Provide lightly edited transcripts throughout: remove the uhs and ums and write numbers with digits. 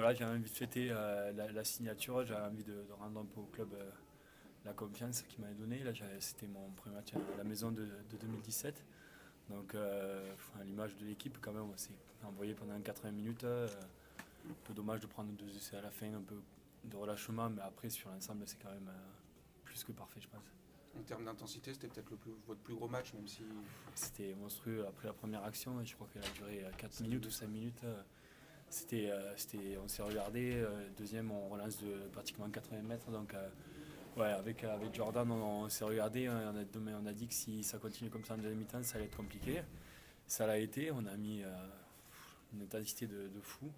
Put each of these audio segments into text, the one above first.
voilà, j'avais envie de fêter la signature, j'avais envie de rendre un peu au club la confiance qu'il m'avait donnée. Là, c'était mon premier match à la maison de 2017. Donc, à l'image de l'équipe, quand même, on s'est envoyé pendant 80 minutes. Un peu dommage de prendre 2 essais à la fin, un peu de relâchement, mais après, sur l'ensemble, c'est quand même plus que parfait, je pense. En termes d'intensité, c'était peut-être votre plus gros match, même si. C'était monstrueux après la première action, et je crois qu'elle a duré 4 minutes ou 5 minutes. On s'est regardé, deuxième, on relance de pratiquement 80 mètres. Donc, ouais, avec Jordan, on s'est regardé, on a dit que si ça continue comme ça en deuxième mi-temps, ça allait être compliqué. Ça l'a été, on a mis une intensité de fou.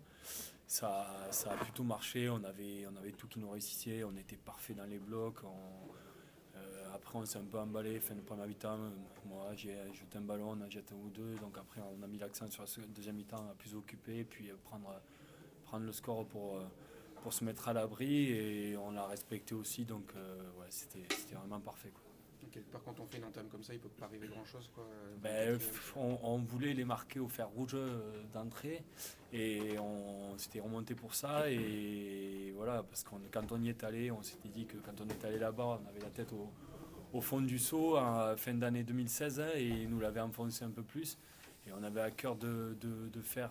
Ça a plutôt marché, on avait tout qui nous réussissait, on était parfait dans les blocs. Après, on s'est un peu emballé, fin de première mi-temps. Moi, j'ai jeté un ballon, on a jeté un ou deux. Donc après, on a mis l'accent sur la deuxième mi-temps à plus occuper, puis prendre le score pour se mettre à l'abri. Et on l'a respecté aussi, donc ouais, c'était vraiment parfait, quoi. Ok. Par contre, on fait une entame comme ça, il peut pas arriver grand-chose, quoi. Ben, 24e. on voulait les marquer au fer rouge d'entrée et on s'était remonté pour ça. Et voilà, parce que quand on y est allé, on s'était dit que quand on est allé là-bas, on avait la tête au fond du seau en fin d'année 2016 et ils nous l'avaient enfoncé un peu plus. Et on avait à cœur de faire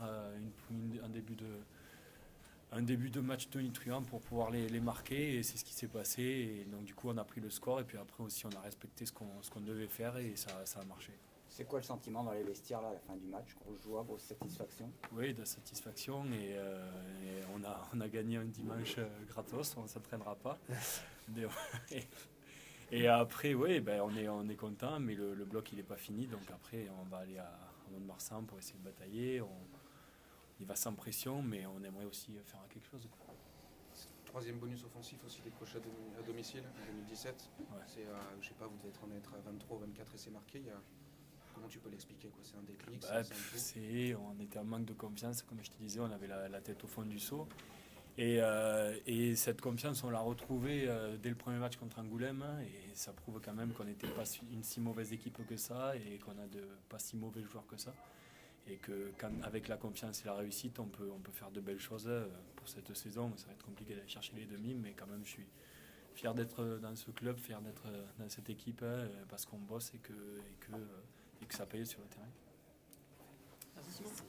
un début de match tonitruant pour pouvoir les marquer. Et c'est ce qui s'est passé. Et donc du coup, on a pris le score et puis après aussi, on a respecté ce qu'on devait faire et ça a marché. C'est quoi le sentiment dans les vestiaires là, à la fin du match? Grosse joie, grosse satisfaction? Oui, de satisfaction et on a gagné un dimanche gratos, on ne s'entraînera pas. Et, et après, oui, ben, on est content, mais le bloc il n'est pas fini, donc après on va aller à Mont-de-Marsan pour essayer de batailler. Il va sans pression, mais on aimerait aussi faire quelque chose, quoi. Troisième bonus offensif aussi décroché à domicile en 2017. Ouais. C'est, je sais pas, vous devez en être à 23 ou 24 essais marqués. Comment tu peux l'expliquer, quoi? C'est un déclic, Bah, c'est un coup. on était en manque de confiance, comme je te disais, on avait la tête au fond du seau. Et cette confiance, on l'a retrouvée dès le premier match contre Angoulême. Et ça prouve quand même qu'on n'était pas une si mauvaise équipe que ça et qu'on a pas si mauvais joueurs que ça. Et qu'avec la confiance et la réussite, on peut faire de belles choses pour cette saison. Ça va être compliqué d'aller chercher les demi, mais quand même, je suis fier d'être dans ce club, fier d'être dans cette équipe parce qu'on bosse et que ça paye sur le terrain. Merci Simon.